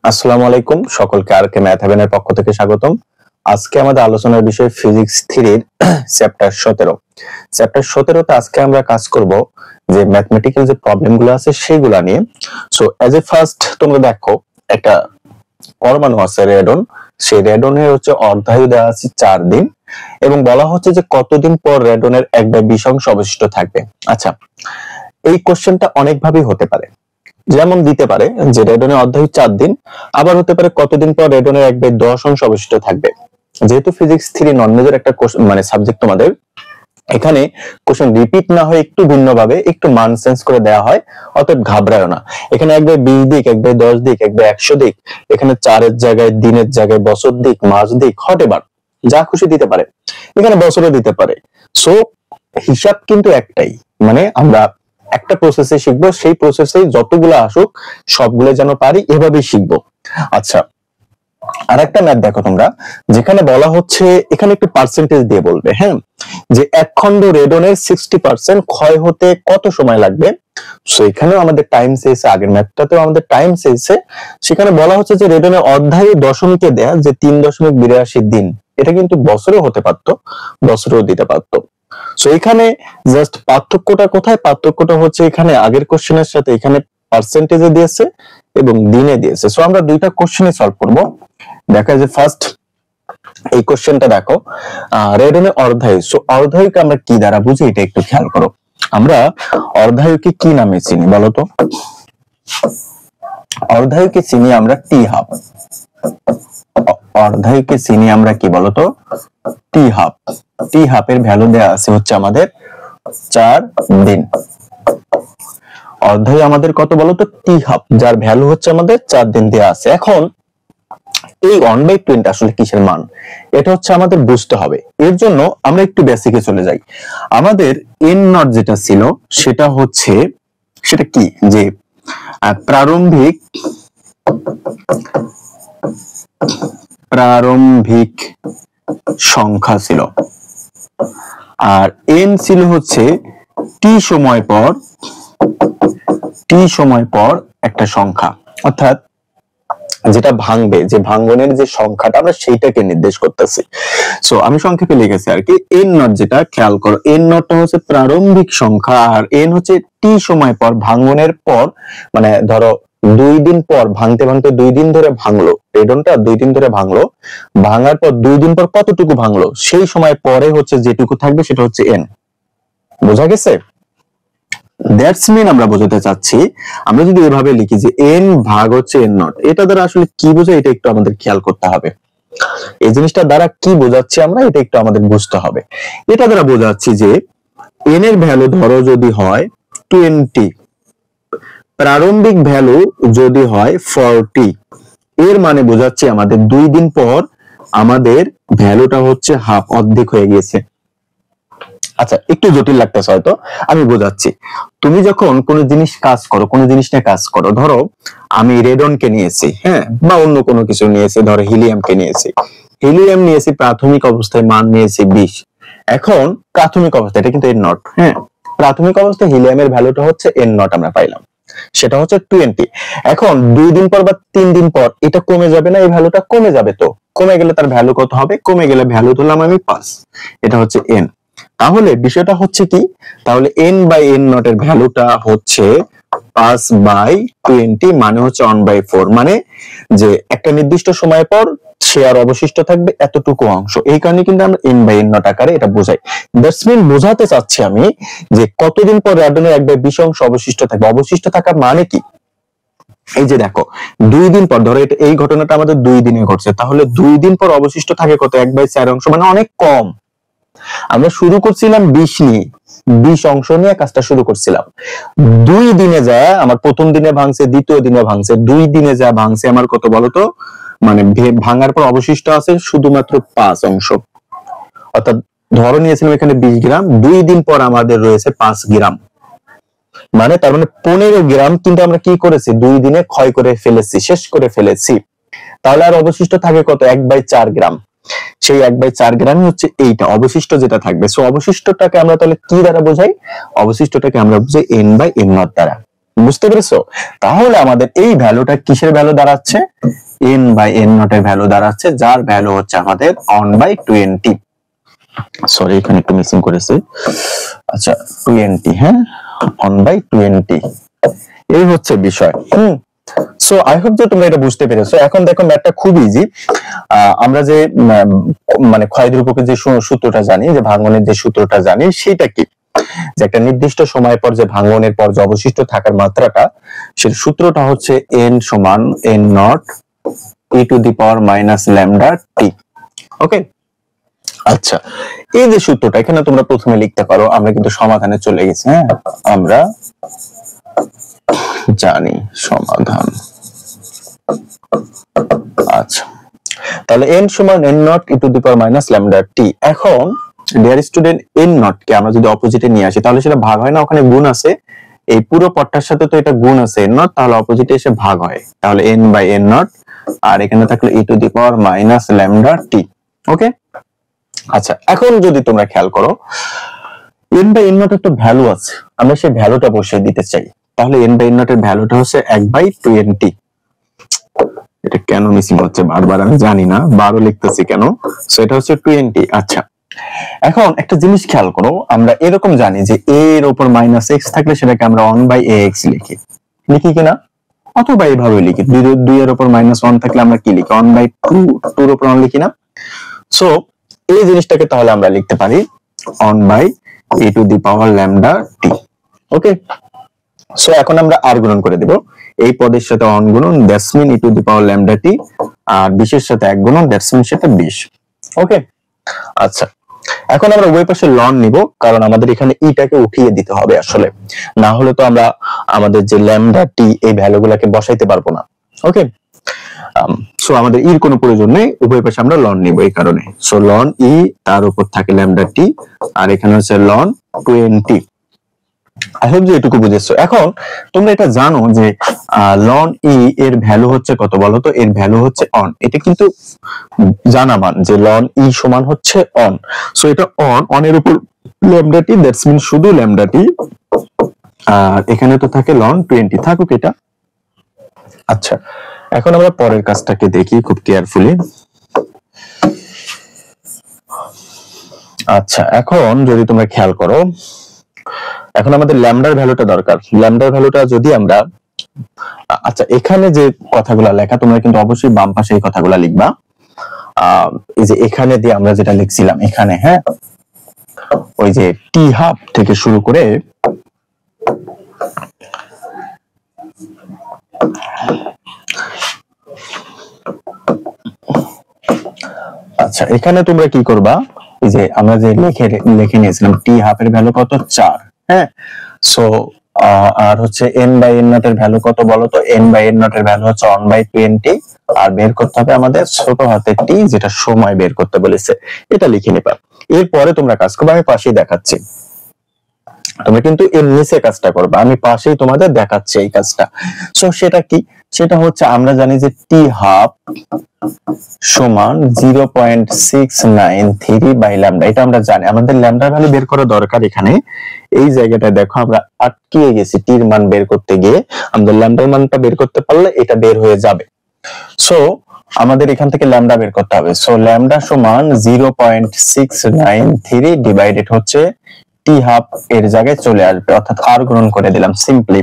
আসসালামু আলাইকুম, সকলকে আর কে ম্যাথ হেভেনের পক্ষ থেকে স্বাগতম। আজকে আমাদের আলোচনার বিষয় ফিজিক্স 3 এর চ্যাপ্টার 17। চ্যাপ্টার 17 তে আজকে আমরা কাজ করব যে ম্যাথমেটিক্যাল যে প্রবলেমগুলো আছে সেগুলো নিয়ে। সো এজ এ ফার্স্ট তোমরা দেখো একটা পরমাণু আছে রেডন, সেই রেডনের হচ্ছে অর্ধায়ু দেওয়া আছে 4 দিন এবং বলা হচ্ছে যে কতদিন পর রেডনের 1/20 অংশ অবশিষ্ট থাকবে। আচ্ছা, এই কোশ্চেনটা অনেকভাবেই হতে পারে, যেমন দিতে পারে যে রেডনের অর্ধায়ু 4 দিন, আবার হতে পারে কতদিন পর রেডনের 1/10 অংশ অবশিষ্ট থাকবে। যেহেতু ফিজিক্স 3 নন মেজর একটা মানে সাবজেক্ট, তোমাদের এখানে কোশ্চেন রিপিট না হয়ে একটু ভিন্নভাবে একটু মান চেঞ্জ করে দেওয়া হয়, অতএব ঘাবড়ায়ও না। এখানে 1/20 দিক, 1/10 দিক, 1/100 দিক, এখানে 4-এর জায়গায়, দিনের জায়গায় বছর দিক, মাস দিক, হটেবার যা খুশি দিতে পারে, এখানে বছরও দিতে পারে। সো হিসাব কিন্তু একটাই, মানে আমরা একটা প্রসেসে শিখবো, সেই প্রসেসে যতগুলো আসুক সবগুলো যেন পারি, এভাবেই শিখবো। আচ্ছা, আরেকটা ম্যাথ দেখো তোমরা, যেখানে বলা হচ্ছে এখানে একটু পার্সেন্টেজ দিয়ে বলবে, হ্যাঁ, যে এক খন্ড রেডনের 60% ক্ষয় হতে কত সময় লাগবে। সো এখানেও আমাদের টাইম চেয়েছে, আগের ম্যাথটাতেও আমাদের টাইম চেয়েছে। সেখানে বলা হচ্ছে যে রেডনের অর্ধায়ু দশমিকে দেয়া যে 3.82 দিন, এটা কিন্তু বছরে হতে পারতো, বছরেও দিতে পারতো। সো এখানে জাস্ট পার্থক্যটা কোথায়? পার্থক্যটা হচ্ছে এখানে আগের কোশ্চেনের সাথে এখানে পার্সেন্টেজে দিয়েছে এবং দিনে দিয়েছে। সো আমরা দুইটা কোশ্চেনে সলভ করব। দেখা যায় ফার্স্ট এই কোশ্চেনটা দেখো, রেডনের অর্ধায়ু। সো অর্ধায়ুকে আমরা কি দ্বারা বুঝি এটা একটু খেয়াল করো। আমরা অর্ধায়ুকে কি নামে চিনি বলো তো? অর্ধায়ুকে চিনি আমরা টি হাফ। অর্ধায়ুকে চিনি আমরা কি বলতো? টি হাফ। টি হাফের ভ্যালু দেয়া আছে হচ্ছে আমাদের 4 দিন। অর্ধায়ু আমাদের কত বলতো? টি হাফ, যার ভ্যালু হচ্ছে আমাদের 4 দিন দেয়া আছে। এখন এই 1/20 আসলে কিসের মান, এটা হচ্ছে আমাদের বুঝতে হবে। এর জন্য আমরা একটু বেসিকে চলে যাই। আমাদের এন নট যেটা ছিল সেটা হচ্ছে, সেটা কি, যে প্রারম্ভিক সংখ্যা ছিল, আর এন ছিল হচ্ছে টি সময় পর একটা সংখ্যা, অর্থাৎ যেটা ভাঙবে, যে ভাঙ্গনের যে সংখ্যাটা আমরা সেইটাকে নির্দেশ করতেছি। সো আমি সংক্ষেপে লিখেছি আর কি, এন নট যেটা, খেয়াল করো, এন নটটা হচ্ছে প্রারম্ভিক সংখ্যা, আর এন হচ্ছে টি সময় পর, ভাঙ্গনের পর, মানে ধরো 2 দিন পর, ভাঙতে ভাঙতে 2 দিন ধরে ভাঙলো, রেডনটা 2 দিন ধরে ভাঙলো, ভাঙার পর 2 দিন পর কতটুকু ভাঙলো, সেই সময় পরে হচ্ছে যেটুকু থাকবে সেটা হচ্ছে এন। বোঝা গেছে? দ্যাটস মিন আমরা বোঝাতে চাচ্ছি, আমরা যদি এভাবে লিখি যে এন ভাগ হচ্ছে এন নট, এটা দ্বারা আসলে কি বোঝায় এটা একটু আমাদের খেয়াল করতে হবে। এই জিনিসটা দ্বারা কি বোঝাচ্ছি আমরা, এটা একটু আমাদের বুঝতে হবে। এটা দ্বারা বোঝাচ্ছি যে এন এর ভ্যালু ধরো যদি হয় 20, প্রারম্ভিক ভ্যালু যদি হয় 40, এর মানে বোঝাচ্ছি আমাদের 2 দিন পর আমাদের ভ্যালুটা হচ্ছে হাফ, অর্ধেক হয়ে গিয়েছে। আচ্ছা, একটু জটিল লাগতেছে হয়তো, আমি বোঝাচ্ছি। তুমি যখন কোনো জিনিস কাজ করো, কোনো জিনিস নিয়ে কাজ করো, ধরো আমি রেডনকে নিয়েছি, হ্যাঁ, বা অন্য কোনো কিছু নিয়েছি, ধরো হিলিয়ামকে নিয়েছি। হিলিয়াম নিয়েছি প্রাথমিক অবস্থায়, মান নিয়েছি 20। এখন প্রাথমিক অবস্থায়, এটা কিন্তু এন নট, হ্যাঁ, প্রাথমিক অবস্থায় হিলিয়ামের ভ্যালুটা হচ্ছে এন নট আমরা পাইলাম, সেটা হচ্ছে 20। এখন 2 দিন পর বা 3 দিন পর এটা কমে যাবে না? এই ভ্যালুটা কমে যাবে। তো কমে গেলে তার ভ্যালু কত হবে? কমে গেলে ভ্যালু ধরলাম আমি 5, এটা হচ্ছে এন। তাহলে বিষয়টা হচ্ছে কি, তাহলে এন বাই এন নট এর ভ্যালুটা হচ্ছে 5/20, মানে হচ্ছে 1/4, মানে যে একটা নির্দিষ্ট সময় পর সে আর অবশিষ্ট থাকবে এতটুকু অংশ। এই কারণে কিন্তু আমরা এন বাই এন নট আকারে এটা বোঝাই। দ্যাটস মিন বোঝাতে চাচ্ছি আমি যে কতদিন পর রেডনের 1/20 অংশ অবশিষ্ট থাকবে। অবশিষ্ট থাকার মানে কি, এই যে দেখো 2 দিন পর, ধরো এটা, এই ঘটনাটা আমাদের 2 দিনে ঘটছে, তাহলে 2 দিন পর অবশিষ্ট থাকে কত? 1/4 অংশ, মানে অনেক কম। আমরা শুরু করছিলাম 20 নিয়ে, 20 অংশ নিয়ে কাজটা শুরু করছিলাম। 2 দিনে যায় আমার, প্রথম দিনে ভাঙছে, দ্বিতীয় দিনে ভাঙছে, 2 দিনে যা ভাঙছে আমার কত বলতো, মানে ভাঙার পর অবশিষ্ট আছে শুধুমাত্র 5 অংশ। অর্থাৎ ধরো নিয়েছিলাম এখানে 20 গ্রাম, 2 দিন পর আমাদের রয়েছে 5 গ্রাম, মানে তার মানে 15 গ্রাম কিন্তু আমরা কি করেছি? 2 দিনে ক্ষয় করে ফেলেছি, শেষ করে ফেলেছি। তাহলে আর অবশিষ্ট থাকে কত? 1/4 গ্রাম। সেই 1/4 গ্রামই হচ্ছে এইটা অবশিষ্ট যেটা থাকবে। সো অবশিষ্টটাকে আমরা তাহলে কি দ্বারা বোঝাই? অবশিষ্টটাকে আমরা বুঝাই এন বাই এন নট দ্বারা। বুঝতে পেরেছো? তাহলে আমাদের এই ভ্যালুটা কিসের ভ্যালু দাঁড়াচ্ছে? n বাই n নট এর ভ্যালু দাঁড়াচ্ছে, যার ভ্যালু হচ্ছে আমাদের 1/20। সরি, এখানে একটু মিসিং করেছে। আচ্ছা 20, হ্যাঁ 1/20, এই হচ্ছে বিষয়। সো আই হোপ যে তোমরা এটা বুঝতে পেরেছো। এখন দেখো ম্যাথটা খুব ইজি। আমরা যে মানে ক্ষয় ধ্রুবকের যে সূত্রটা জানি, যে ভাঙনের যে সূত্রটা জানি, সেটা কি? যে একটা নির্দিষ্ট সময় পর যে ভাঙনের পর যে অবশিষ্ট থাকার মাত্রাটা, সেই সূত্রটা হচ্ছে n সমান n naught e to the power minus lambda T. Okay, আচ্ছা এই যে সূত্রটা এখানে তোমরা প্রথমে লিখতে পারো। আমরা কিন্তু সমাধানে চলে গেছি। হ্যাঁ, আমরা জানি সমাধান। আচ্ছা, তাহলে n সমান n naught e to the power minus lambda T. এখন ডিয়ার স্টুডেন্ট, n নট কে আমরা যদি অপোজিটে নিয়ে আসি তাহলে সেটা ভাগ হয় না, ওখানে গুণ আছে। এই পুরো পদটার সাথে তো এটা গুণ আছে n নট, তাহলে অপোজিটে এসে ভাগ হয়। তাহলে n বাই n নট, আর এখানে থাকলো e to the power minus lambda T. Okay, আচ্ছা এখন যদি তোমরা খেয়াল করো n বাই n নট একটা ভ্যালু আছে, আমরা সেই ভ্যালুটা বসিয়ে দিতে চাই। তাহলে n বাই n নট এর ভ্যালুটা হচ্ছে 1/20। এটা কেন মিসিং হচ্ছে বারবার আমি জানি না, 12 লিখতেছি কেন। সো এটা হচ্ছে 20। আচ্ছা এখন একটা জিনিস খেয়াল করো, আমরা এরকম জানি যে a এর উপর মাইনাস x থাকলে সেটাকে আমরা 1/ax লিখি কিনা, অথবা এইভাবে লিখি 2 এর উপর মাইনাস 1 থাকলে আমরা কি লিখি? 1/2, 2 এর উপর 1 লিখি না? সো এই জিনিসটাকে তাহলে আমরা লিখতে পারি 1/a two the power lambda T. Okay, so এখন আমরা আর গুণন করে দেব। এই পদের সাথে 1 গুণন, that's mean e to the power lambda t, আর 20 এর সাথে 1 গুণন, দ্যাটস মিন সেটা 20। ওকে, আচ্ছা এখন আমরা উভয় পাশে লন নিব, কারণ আমাদের এখানে ইটাকে উঠিয়ে দিতে হবে আসলে, না হলে তো আমরা আমাদের যে ল্যামডা টি এই ভ্যালুগুলোকে বসাইতে পারবো না। ওকে, সো আমাদের ইর কোনো প্রয়োজন নেই, উভয় পাশে আমরা লন নিব এই কারণে। সো লন ই, তার উপর থাকে ল্যামডা টি, আর এখানে হচ্ছে লন 20। আই হোপ যে এটুকু বুঝেছো। এখন তোমরা এটা জানো যে লন ই এর ভ্যালু হচ্ছে কত বলো তো? এর ভ্যালু হচ্ছে অন। এটা কিন্তু জানা মান যে লন ই সমান হচ্ছে অন। সো এটা অন এর উপর ল্যামডা টি, দ্যাটস মিন শুধু ল্যামডা টি, আর এখানে তো থাকে লন 20, থাকুক এটা। আচ্ছা এখন আমরা পরের কাজটাকে দেখি খুব কেয়ারফুলি। আচ্ছা এখন যদি তোমরা খেয়াল করো, এখন আমাদের ল্যামডার ভ্যালুটা দরকার। ল্যামডার ভ্যালুটা যদি আমরা, আচ্ছা এখানে যে কথাগুলো লেখা তোমরা কিন্তু অবশ্যই বাম পাশে এই কথাগুলো লিখবা। এই যে এখানে দিয়ে আমরা যেটা লিখছিলাম এখানে, হ্যাঁ ওই যে টি হাফ থেকে শুরু করে আচ্ছা এখানে তোমরা কি করবা, এই যে আমরা যে লিখে নিয়েছিলাম টি হাফ এর ভ্যালু কত? 4। হ্যাঁ, সো আর হচ্ছে n বাই n নট এর ভ্যালু কত বলো তো? n বাই n নট এর ভ্যালু হচ্ছে 1/20, আর বের করতে হবে আমাদের ছোট হাতের টি, যেটা সময় বের করতে বলেছে, এটা লিখে নিবা। এরপরে তোমরা কাজ করবে, আমি পাশেই দেখাচ্ছি, তোমরা কিন্তু এর নিচে কাজটা করবে, আমি পাশেই তোমাদের দেখাচ্ছি এই কাজটা। সো সেটা কি? সেটা হচ্ছে আমরা জানি যে টি হাফ সমান 0.693 বাই ল্যামডা, এটা আমরা জানি। আমাদের ল্যামডার ভ্যালু বের করা দরকার। এখানে এই জায়গাটায় দেখো আমরা আটকে গেছি টির মান বের করতে গিয়ে। আমাদের ল্যামডার মানটা বের করতে পারলে এটা বের হয়ে যাবে। সো আমাদের এখান থেকে ল্যামডা বের করতে হবে। সো ল্যামডা সমান 0.693 ডিভাইডেড হচ্ছে টি হাফ এর জায়গায় চলে আসবে, অর্থাৎ আর গুণন করে দিলাম সিম্পলি।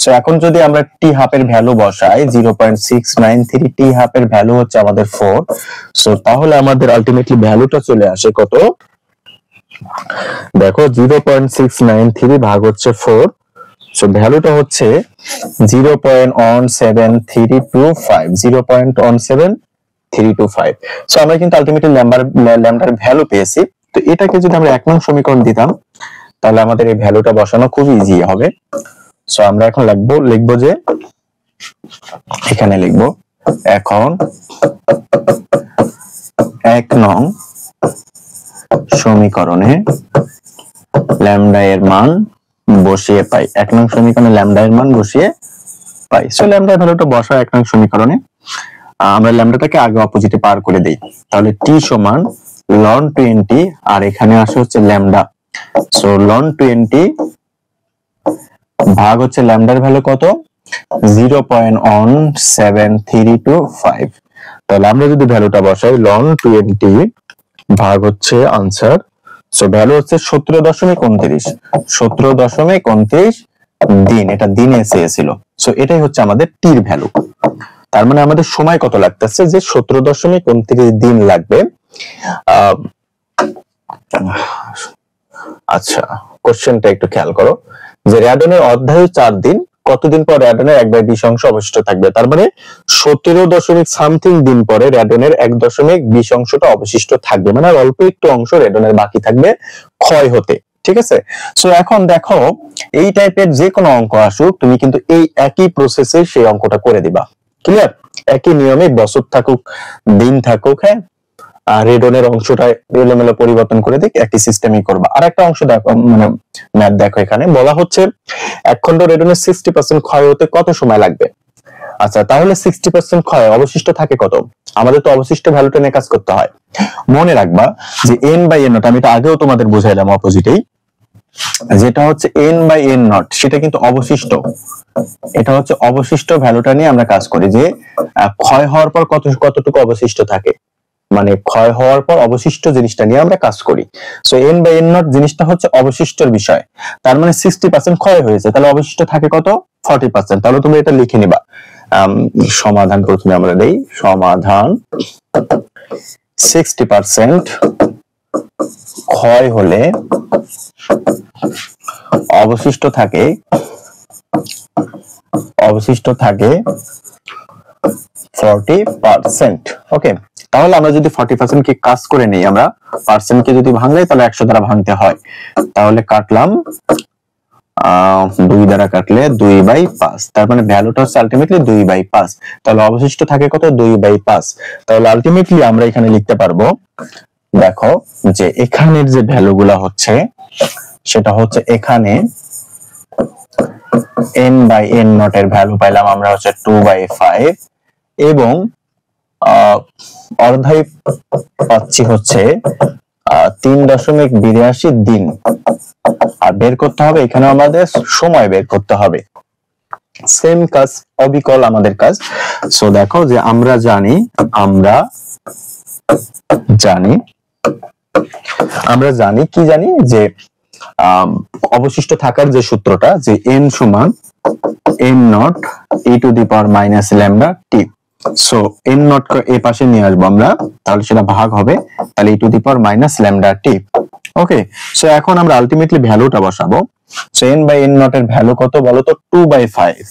সো এখন যদি আমরা টি হাফ এর ভ্যালু বসাই 0.693, টি হাফ এর ভ্যালু হচ্ছে আমাদের 4। সো তাহলে আমাদের আলটিমেটলি ভ্যালুটা চলে আসে কত? দেখো 0.693 ভাগ হচ্ছে 4, সো ভ্যালুটা হচ্ছে 0.17325, 0.17325। সো আমরা কিন্তু আলটিমেটলি ল্যামডার ভ্যালু পেয়েছি। তো এটাকে যদি আমরা 1 নং সমীকরণ দিতাম তাহলে আমাদের এই ভ্যালুটা বসানো খুব ইজি হবে। সো আমরা এখন লিখবো যে এখানে লিখবো এখন 1 নং সমীকরণে ল্যামডা এর মান বসিয়ে পাই। 1 নং সমীকরণে ল্যামডা এর মান বসিয়ে পাই। সো ল্যামডা ভ্যালুটা বসাও 1 নং সমীকরণে। আমরা ল্যামডাটাকে আগে অপোজিটে পার করে দেই, তাহলে টি সমান ln 20, আর এখানে আসে হচ্ছে ল্যামডা। সো ln 20 ভাগ হচ্ছে ল্যামডার ভ্যালু কত 0.1732 তাহলে আমরা যদি ভ্যালুটা বসাই ln 20 ভাগ হচ্ছে আনসার সো ভ্যালু হচ্ছে 17.29 দিন এটা দিনে এসেছিল সো এটাই হচ্ছে আমাদের টির ভ্যালু তার মানে আমাদের সময় কত লাগতেছে যে 17.29 দিন লাগবে আচ্ছা কোশ্চেনটা একটু খেয়াল করো যে র্যাডনের অর্ধায়ু 4 দিন কতদিন পর র্যাডনের 1/20 অংশ অবশিষ্ট থাকবে তার মানে 17.সামথিং দিন পরে র্যাডনের 1.20 অংশটা অবশিষ্ট থাকবে মানে অল্প একটু অংশ র্যাডনের বাকি থাকবে ক্ষয় হতে ঠিক আছে সো এখন দেখো এই টাইপের যে কোনো অঙ্ক আসুক তুমি কিন্তু এই একই প্রসেসে সেই অঙ্কটা করে দিবা ক্লিয়ার একই নিয়মে বছর থাকুক দিন থাকুক হ্যাঁ রেডনের অংশটা এলোমেলো পরিবর্তন করে দিক একই সিস্টেমই করবা আর একটা অংশ দেখো মানে ম্যাথ দেখো এখানে বলা হচ্ছে এক খন্ড রেডনের 60% ক্ষয় হতে কত সময় লাগবে আচ্ছা তাহলে 60% ক্ষয় অবশিষ্ট থাকে কত আমাদের তো অবশিষ্ট ভ্যালুটা নিয়ে কাজ করতে হয় মনে রাখবা যে n/n নট আমি এটা আগেও তোমাদের বুঝাইলাম অপোজিটেই যেটা হচ্ছে n/n নট সেটা কিন্তু অবশিষ্ট এটা হচ্ছে অবশিষ্ট ভ্যালুটা নিয়ে আমরা কাজ করি যে ক্ষয় হওয়ার পর কতটুকু অবশিষ্ট থাকে মানে ক্ষয় হওয়ার পর অবশিষ্ট জিনিসটা নিয়ে আমরা কাজ করি সো n/n নট জিনিসটা হচ্ছে অবশিষ্টর বিষয় তার মানে 60% ক্ষয় হয়েছে তাহলে অবশিষ্ট থাকে কত 40% তাহলে তুমি এটা লিখে নিবা সমাধান প্রথমে আমরা দেই সমাধান 60% ক্ষয় হলে অবশিষ্ট থাকে 40% ওকে তাহলে আমরা যদি 40% কে কাজ করে নেই আমরা পার্সেন্ট কে যদি ভাঙলাই তাহলে 100 দ্বারা ভাঙতে হয় তাহলে কাটলাম 2 দ্বারা কাটলে 2/5 তার মানে ভ্যালুটা হচ্ছে আলটিমেটলি 2/5 তাহলে অবশিষ্ট থাকে কত 2/5 তাহলে আলটিমেটলি আমরা এখানে লিখতে পারবো দেখো যে এখানের যে ভ্যালুগুলো হচ্ছে সেটা হচ্ছে এখানে n/n নট এর ভ্যালু পাইলাম আমরা হচ্ছে 2/5 এবং অর্ধায়ু পাচ্ছি হচ্ছে 3.82 দিন আর বের করতে হবে এখানে আমাদের সময় বের করতে হবে সেম কাজ অবিকল আমাদের কাজ সো দেখো যে আমরা জানি কি জানি যে অবশিষ্ট থাকার যে সূত্রটা যে n সমান n naught e to the power minus lambda T so n not a পাশে নিয়ে আসবো আমরা তাহলে সেটা ভাগ হবে তাহলে e to the power minus lambda T okay so এখন আমরা আলটিমেটলি ভ্যালুটা বসাবো সো n/n নট এর ভ্যালু কত বলো তো 2/5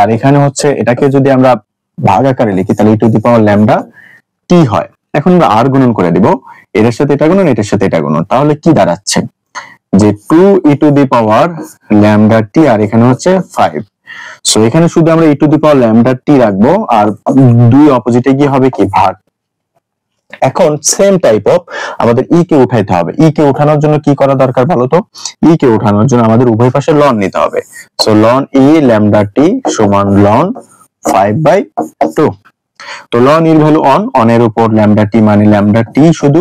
আর এখানে হচ্ছে এটাকে যদি আমরা ভাগ আকারে লিখি তাহলে e to the power lambda t হয় এখন আমরা আর গুণন করে দিব এর সাথে এটা গুণন এটার সাথে এটা গুণন তাহলে কি দাঁড়াচ্ছে যে 2 e to the power lambda t আর এখানে হচ্ছে 5 সো এখানে শুধু আমরা e to the power lambda t রাখবো আর দুই অপোজিটে গিয়ে হবে কি ভাগ এখন সেম টাইপ অফ আমাদের ই কে উঠাইতে হবে ই কে উঠানোর জন্য কি করা দরকার বলো তো ই কে উঠানোর জন্য আমাদের উভয় পাশে লন নিতে হবে সো লন ই ল্যামডা টি সমান লন 5/2 তো লন এর ভ্যালু অন এর উপর ল্যামডা টি মানে ল্যামডা টি শুধু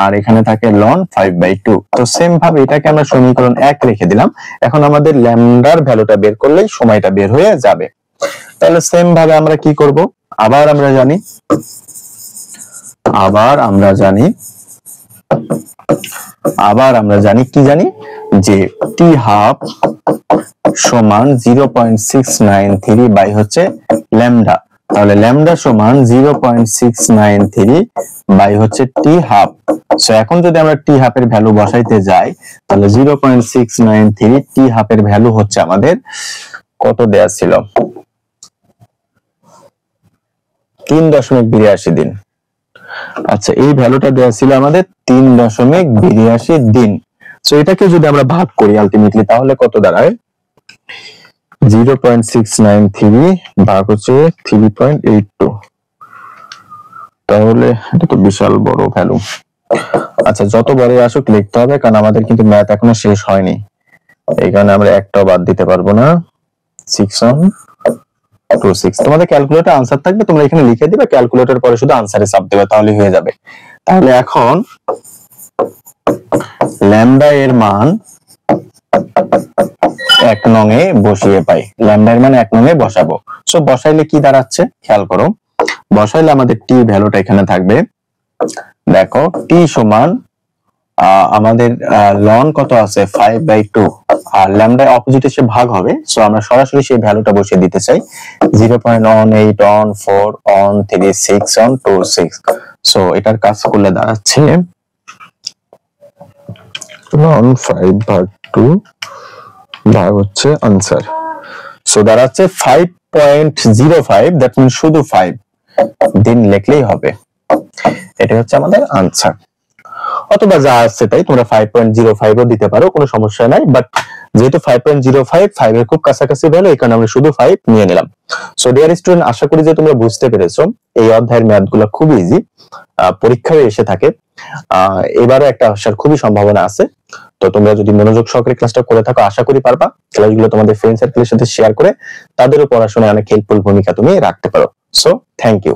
আর এখানে থাকে লন 5/2 তো সেম ভাবে এটাকে আমরা সমীকরণ 1 রেখে দিলাম এখন আমাদের ল্যামডার ভ্যালুটা বের করলেই সময়টা বের হয়ে যাবে তাহলে সেম ভাবে আমরা কি করব আবার আমরা জানি কি জানি যে টি হাফ সমান 0.693 বাই হচ্ছে ল্যামডা তাহলে ল্যামডা সমান 0.693 বাই হচ্ছে টি হাফ সো এখন যদি আমরা টি হাফের ভ্যালু বসাইতে যাই তাহলে 0.693 টি হাফের ভ্যালু হচ্ছে আমাদের কত দেয়া ছিল 3.82 দিন আচ্ছা এই ভ্যালুটা দেয়া ছিল আমাদের 3.82 দিন সো এটাকে যদি আমরা ভাগ করি আলটিমেটলি তাহলে কত দাঁড়ায় 0.693 ভাগ হচ্ছে 3.82 তাহলে এটা তো বিশাল বড় ভ্যালু আচ্ছা যত বড় আসুক লিখতে হবে কারণ আমাদের কিন্তু ম্যাথ এখনো শেষ হয়নি এই কারণে আমরা একটাও বাদ দিতে পারবো না 6.26 তোমাদের ক্যালকুলেটর आंसर থাকবে তোমরা এখানে লিখে দিবে ক্যালকুলেটর পরে শুধু आंसरे চাপ দেবে তাহলে হয়ে যাবে তাহলে এখন ল্যামডা এর মান 1 নং এ বসিয়ে পাই, ল্যামডা এর মান 1 নং এ বসাবো। সো বসাইলে কি দাঁড়াচ্ছে খেয়াল করো, বসাইলে আমাদের টি ভ্যালুটা এখানে থাকবে, দেখো টি সমান আমাদের লন কত আছে 5/2 আর ল্যামডা অপোজিট এসে ভাগ হবে। সো আমরা সরাসরি সেই ভ্যালুটা বসিয়ে দিতে চাই 0.18 on 4 on 3 6 on 2 6। সো এটার কাজ করলে দাঁড়াচ্ছে লন 5/2 ভাগ হচ্ছে आंसर। সো দাঁড়াচ্ছে 5.05, দ্যাট মিন্স শুধু 5 দিন লিখলেই হবে, এটা হচ্ছে আমাদের आंसर। অথবা যা আছে তাই তোমরা 5.05 ও দিতে পারো, কোনো সমস্যা নাই, বাট যেহেতু 5.05 5 এর খুব কাছাকাছি ভ্যালু, এই কারণে আমরা শুধু 5 নিয়ে নিলাম। সো ডিয়ার স্টুডেন্ট, আশা করি যে তোমরা বুঝতে পেরেছো এই অধ্যায়ের ম্যাথগুলো খুব ইজি, পরীক্ষায় এসে থাকে, এবারে একটা আসার খুবই সম্ভাবনা আছে। তো তোমরা যদি মনোযোগ সহকারে ক্লাসটা করে থাকো আশা করি পারবা। ক্লাসগুলো তোমাদের ফ্রেন্ড সার্কেলের সাথে শেয়ার করে তাদেরও পড়াশোনায় অনেক হেল্পফুল ভূমিকা তুমি রাখতে পারো। So thank you.